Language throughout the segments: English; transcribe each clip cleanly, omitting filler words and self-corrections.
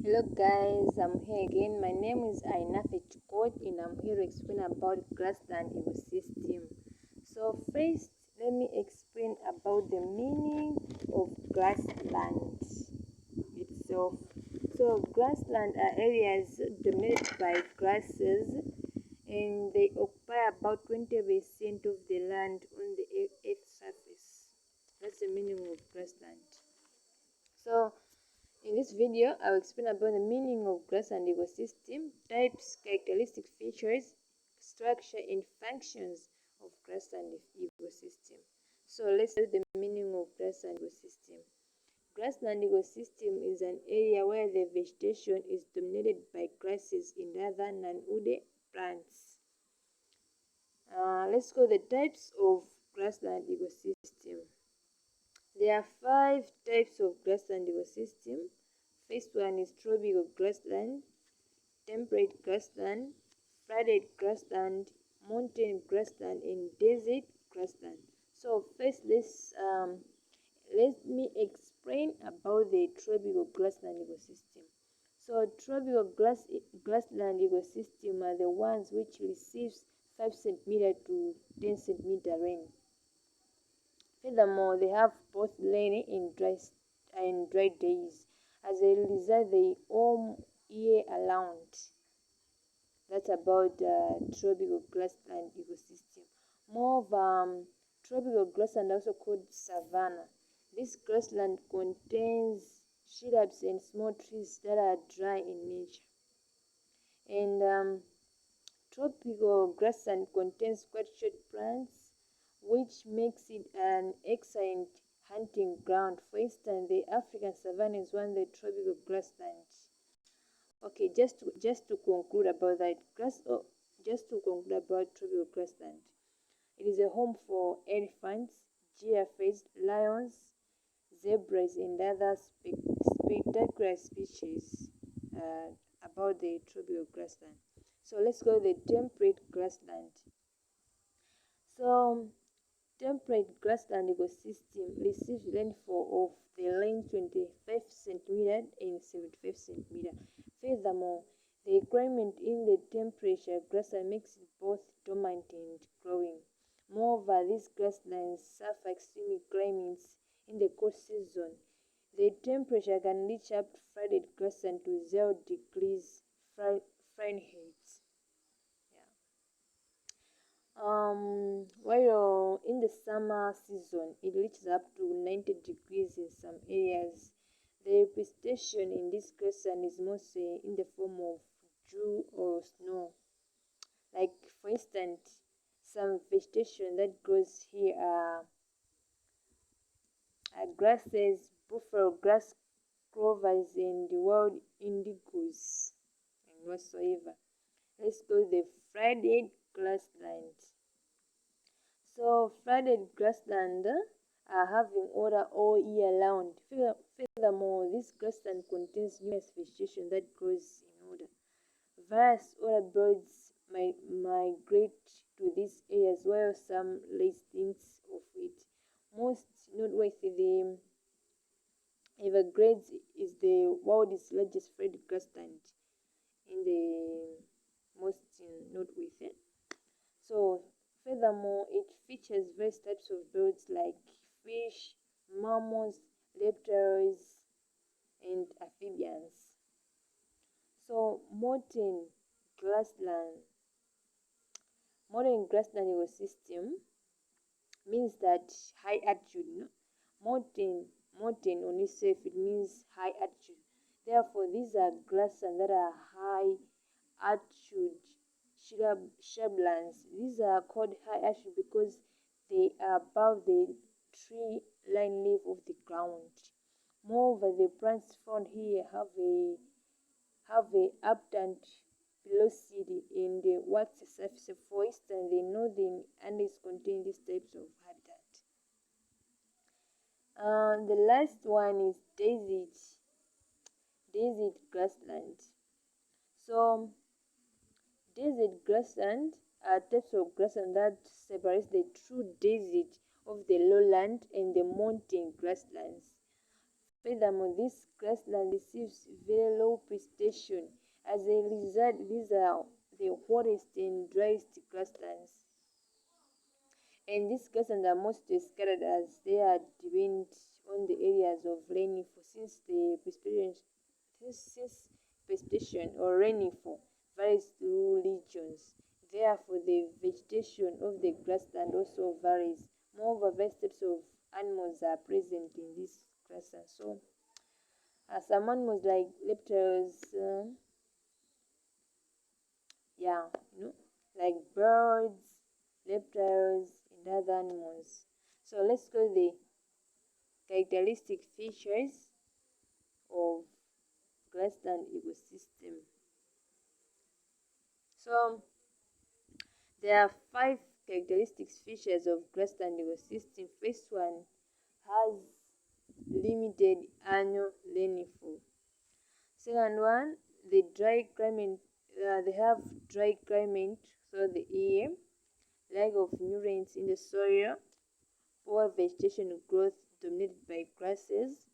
Hello guys, I'm here again. My name is Ainafe Chukot and I'm here to explain about grassland ecosystem. So first, let me explain about the meaning of grassland itself. So grassland are areas dominated by grasses and they occupy about 20% of the land on the earth's surface. That's the meaning of grassland. So in this video, I will explain about the meaning of grassland ecosystem, types, characteristic features, structure, and functions of grassland ecosystem. So let's start the meaning of grassland ecosystem. Grassland ecosystem is an area where the vegetation is dominated by grasses and other non-woody plants. Let's go the types of grassland ecosystem. There are 5 types of grassland ecosystem. First one is tropical grassland, temperate grassland, flooded grassland, mountain grassland, and desert grassland. So first, let me explain about the tropical grassland ecosystem. So tropical grassland ecosystem are the ones which receives 5 centimeter to 10 centimeter rain. Furthermore, they have both rainy and dry days. As a result, they all year round. That's about tropical grassland ecosystem. More of tropical grassland, also called savanna. This grassland contains shrubs and small trees that are dry in nature. And tropical grassland contains quite short plants, which makes it an excellent hunting ground. For instance, the African savanna is one of the tropical grasslands. Okay, just to conclude about tropical grassland, it is a home for elephants, giraffes, lions, zebras, and other spectacular species about the tropical grassland. So let's go to the temperate grassland. So temperate grassland ecosystem receives rainfall of the range 25 centimeter and 75 centimeter. Furthermore, the climate in the temperature grassland makes it both dormant and growing. Moreover, these grasslands suffer extreme climates in the cold season. The temperature can reach up to flooded grassland to 0 degrees Fahrenheit. While in the summer season it reaches up to 90 degrees in some areas. The precipitation in this grassland is mostly in the form of dew or snow. Like for instance, some vegetation that grows here are grasses, buffalo grass, clovers, and wild indigos, and whatsoever. Let's go to the flooded grassland. So flooded grassland are having water all year round. Furthermore, this grassland contains numerous vegetation that grows in order. Various other birds migrate to these areas, while some lay stints of it. Most noteworthy, the Everglades is the world's largest flooded grassland in the most noteworthy. So furthermore, it features various types of birds like fish, mammals, reptiles, and amphibians. So grassland, modern grassland ecosystem means that high altitude. No? Mountain on itself, it means high altitude. Therefore, these are grasslands that are high altitude shrublands. These are called high altitude because they are above the tree line level of the ground. Moreover, the plants found here have a abundant velocity in the water surface. For instance, the northern Andes contain these types of habitat. The last one is desert grassland. So desert grassland are types of grassland that separates the true desert of the lowland and the mountain grasslands. Furthermore, this grassland receives very low precipitation. As a result, these are the hottest and driest grasslands. And these grasslands are mostly scattered as they are dependent on the areas of rainfall since precipitation or rainfall varies through regions. Therefore, the vegetation of the grassland also varies. Moreover, various types of animals are present in this grassland. So, some animals like reptiles, yeah, you know, like birds, reptiles, and other animals. So let's go the characteristic features of grassland ecosystem. So there are 5 characteristic features of grassland ecosystem. First one has limited annual rainfall. Second one, the dry climate. They have dry climate throughout the year, lack of nutrients in the soil, poor vegetation growth dominated by grasses.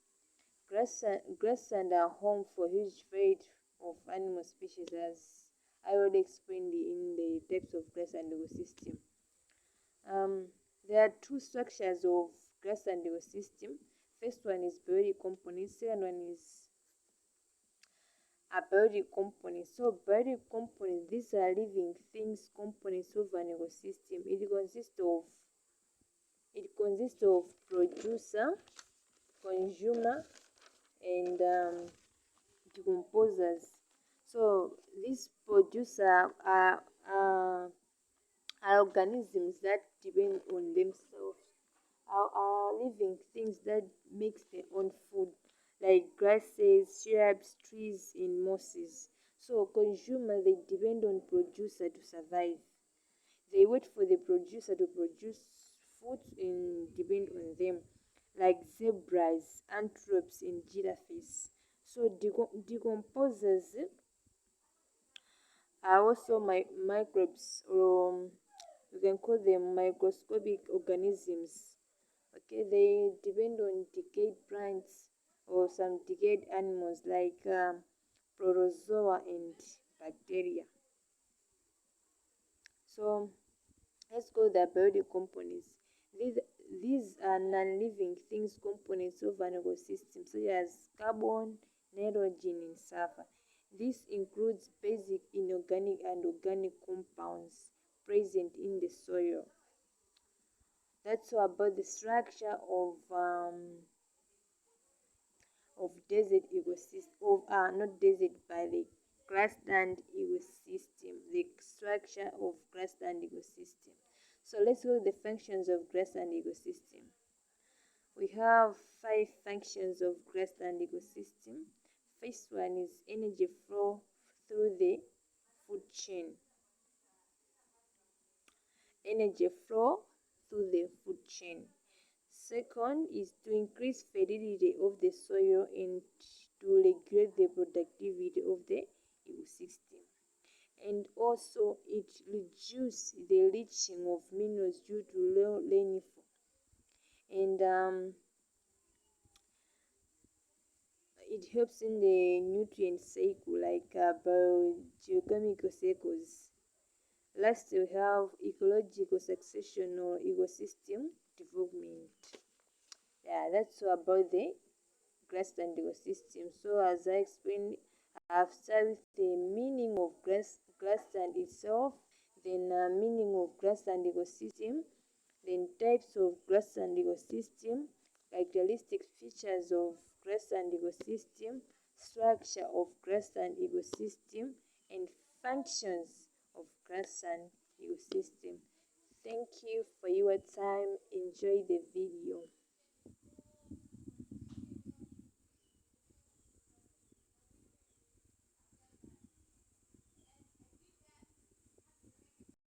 Grasslands are home for huge variety of animal species, as I already explained in the types of grassland ecosystem. Um, there are two structures of grassland ecosystem. First one is biotic components. Second one is abiotic components. So biotic components, these are living things components of an ecosystem. It consists of producer, consumer, and decomposers. So these producers are organisms that depend on themselves, are living things that makes their own food, like grasses, shrubs, trees, and mosses. So consumers, they depend on producer to survive. They wait for the producer to produce food and depend on them, like zebras, antelopes, and giraffes. So decomposers are also microbes, or you can call them microscopic organisms. Okay, they depend on decayed plants or some decayed animals like protozoa and bacteria. So let's go the biotic components. These, these are non-living things components of an ecosystem, such as carbon, nitrogen, and sulfur. This includes basic inorganic and organic compounds present in the soil. That's all about the structure of desert ecosystem, of not desert, by the grassland ecosystem, the structure of grassland ecosystem. So let's look at the functions of grassland ecosystem. We have 5 functions of grassland ecosystem. First one is energy flow through the food chain. Energy flow through the food chain. Second is to increase fertility of the soil and to regulate the productivity of the ecosystem. And also it reduces the leaching of minerals due to low rainfall. And it helps in the nutrient cycle, like biogeochemical cycles. Last, we have ecological succession or ecosystem development. Yeah, that's all about the grassland ecosystem. So as I explained, I've started with the meaning of grassland itself, then meaning of grassland ecosystem, then types of grassland ecosystem, characteristic features of grassland ecosystem, structure of grassland ecosystem, and functions of grassland ecosystem. Thank you for your time. Enjoy the video.